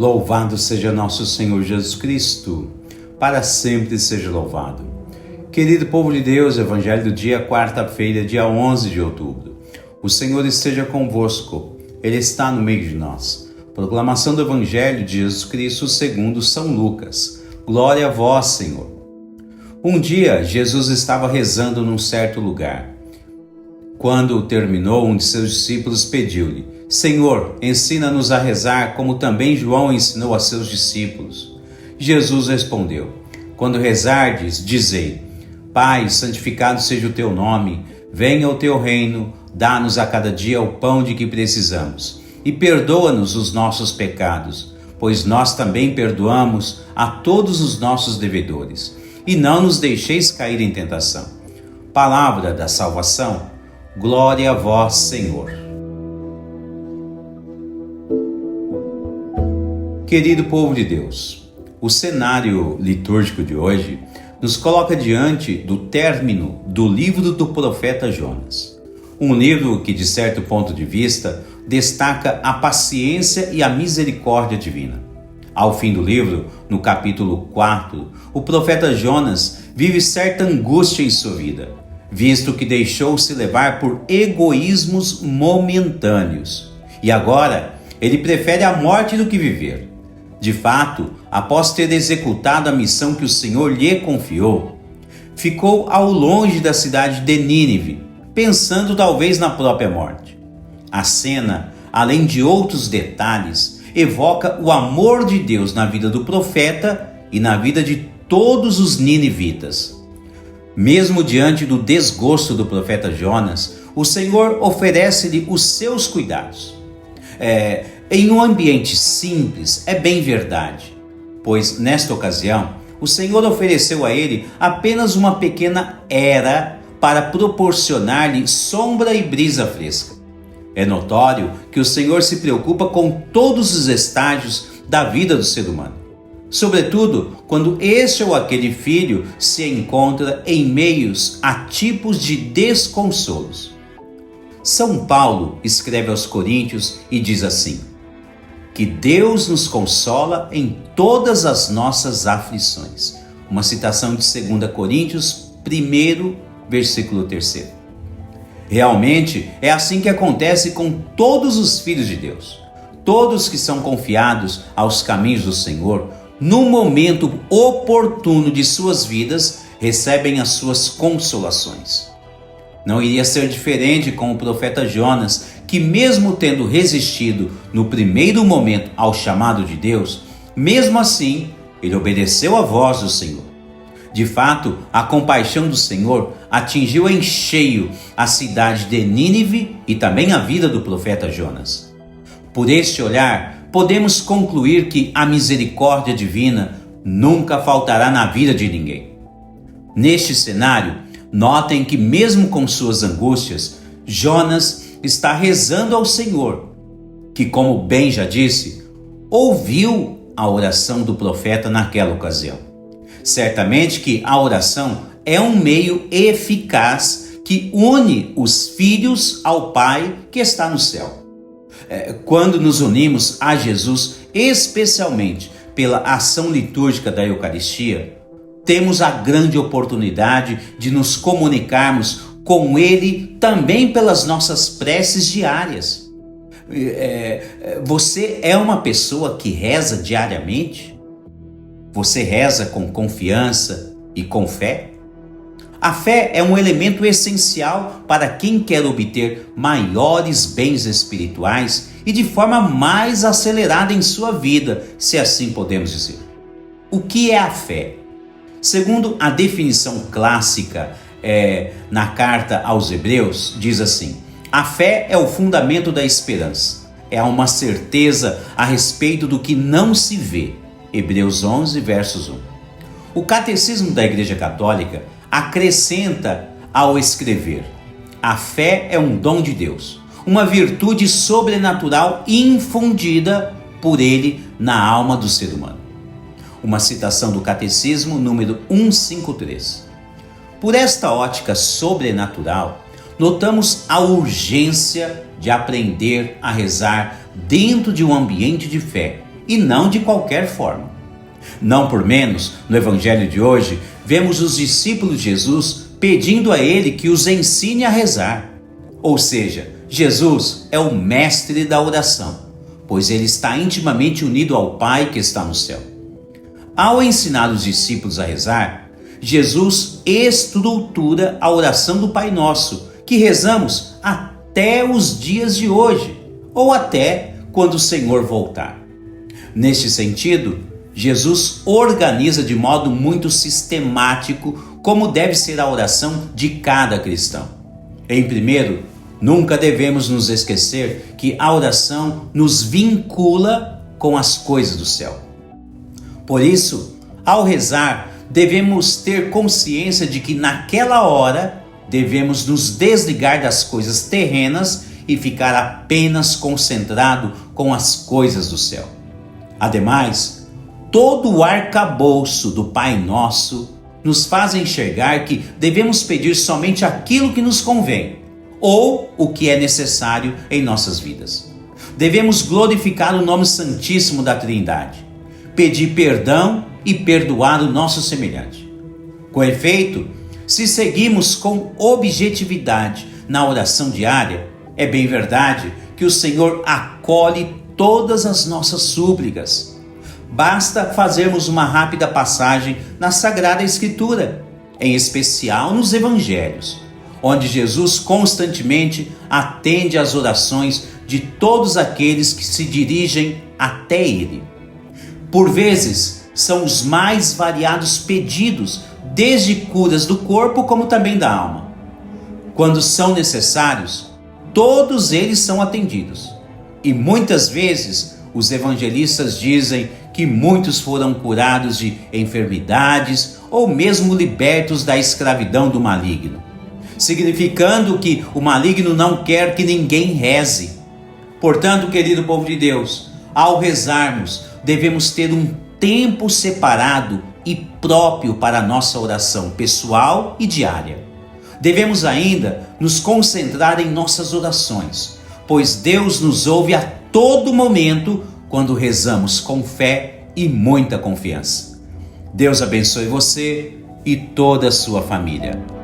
Louvado seja nosso Senhor Jesus Cristo, para sempre seja louvado. Querido povo de Deus, Evangelho do dia, quarta-feira, dia 11 de outubro. O Senhor esteja convosco, Ele está no meio de nós. Proclamação do Evangelho de Jesus Cristo segundo São Lucas. Glória a vós, Senhor. Um dia, Jesus estava rezando num certo lugar. Quando terminou, um de seus discípulos pediu-lhe: Senhor, ensina-nos a rezar como também João ensinou a seus discípulos. Jesus respondeu: Quando rezardes, dizei: Pai, santificado seja o teu nome, venha o teu reino, dá-nos a cada dia o pão de que precisamos e perdoa-nos os nossos pecados, pois nós também perdoamos a todos os nossos devedores. E não nos deixeis cair em tentação. Palavra da salvação. Glória a vós, Senhor. Querido povo de Deus, o cenário litúrgico de hoje nos coloca diante do término do livro do profeta Jonas. Um livro que, de certo ponto de vista, destaca a paciência e a misericórdia divina. Ao fim do livro, no capítulo 4, o profeta Jonas vive certa angústia em sua vida, visto que deixou-se levar por egoísmos momentâneos. E agora, ele prefere a morte do que viver. De fato, após ter executado a missão que o Senhor lhe confiou, ficou ao longe da cidade de Nínive, pensando talvez na própria morte. A cena, além de outros detalhes, evoca o amor de Deus na vida do profeta e na vida de todos os ninivitas. Mesmo diante do desgosto do profeta Jonas, o Senhor oferece-lhe os seus cuidados. Em um ambiente simples, é bem verdade, pois nesta ocasião, o Senhor ofereceu a ele apenas uma pequena era para proporcionar-lhe sombra e brisa fresca. É notório que o Senhor se preocupa com todos os estágios da vida do ser humano, sobretudo quando este ou aquele filho se encontra em meios a tipos de desconsolos. São Paulo escreve aos Coríntios e diz assim: que Deus nos consola em todas as nossas aflições. Uma citação de 2 Coríntios 1, versículo 3. Realmente é assim que acontece com todos os filhos de Deus. Todos que são confiados aos caminhos do Senhor, no momento oportuno de suas vidas, recebem as suas consolações. Não iria ser diferente com o profeta Jonas, que mesmo tendo resistido no primeiro momento ao chamado de Deus, mesmo assim, ele obedeceu à voz do Senhor. De fato, a compaixão do Senhor atingiu em cheio a cidade de Nínive e também a vida do profeta Jonas. Por este olhar, podemos concluir que a misericórdia divina nunca faltará na vida de ninguém. Neste cenário, notem que mesmo com suas angústias, Jonas está rezando ao Senhor, que, como bem já disse, ouviu a oração do profeta naquela ocasião. Certamente que a oração é um meio eficaz que une os filhos ao Pai que está no céu. Quando nos unimos a Jesus, especialmente pela ação litúrgica da Eucaristia, temos a grande oportunidade de nos comunicarmos com Ele também pelas nossas preces diárias. Você é uma pessoa que reza diariamente? Você reza com confiança e com fé? A fé é um elemento essencial para quem quer obter maiores bens espirituais e de forma mais acelerada em sua vida, se assim podemos dizer. O que é a fé? Segundo a definição clássica na carta aos Hebreus, diz assim: a fé é o fundamento da esperança, é uma certeza a respeito do que não se vê. Hebreus 11, versos 1. O Catecismo da Igreja Católica acrescenta ao escrever: a fé é um dom de Deus, uma virtude sobrenatural infundida por Ele na alma do ser humano. Uma citação do Catecismo número 153. Por esta ótica sobrenatural, notamos a urgência de aprender a rezar dentro de um ambiente de fé, e não de qualquer forma. Não por menos, no Evangelho de hoje, vemos os discípulos de Jesus pedindo a ele que os ensine a rezar. Ou seja, Jesus é o mestre da oração, pois ele está intimamente unido ao Pai que está no céu. Ao ensinar os discípulos a rezar, Jesus estrutura a oração do Pai Nosso, que rezamos até os dias de hoje, ou até quando o Senhor voltar. Neste sentido, Jesus organiza de modo muito sistemático como deve ser a oração de cada cristão. Em primeiro, nunca devemos nos esquecer que a oração nos vincula com as coisas do céu. Por isso, ao rezar, devemos ter consciência de que naquela hora devemos nos desligar das coisas terrenas e ficar apenas concentrado com as coisas do céu. Ademais, todo o arcabouço do Pai Nosso nos faz enxergar que devemos pedir somente aquilo que nos convém ou o que é necessário em nossas vidas. Devemos glorificar o nome santíssimo da Trindade, pedir perdão e perdoar o nosso semelhante. Com efeito, se seguimos com objetividade na oração diária, é bem verdade que o Senhor acolhe todas as nossas súplicas. Basta fazermos uma rápida passagem na Sagrada Escritura, em especial nos Evangelhos, onde Jesus constantemente atende às orações de todos aqueles que se dirigem até Ele. Por vezes, são os mais variados pedidos, desde curas do corpo como também da alma. Quando são necessários, todos eles são atendidos. E muitas vezes os evangelistas dizem que muitos foram curados de enfermidades ou mesmo libertos da escravidão do maligno, significando que o maligno não quer que ninguém reze. Portanto, querido povo de Deus, ao rezarmos, devemos ter um tempo separado e próprio para a nossa oração pessoal e diária. Devemos ainda nos concentrar em nossas orações, pois Deus nos ouve a todo momento quando rezamos com fé e muita confiança. Deus abençoe você e toda a sua família.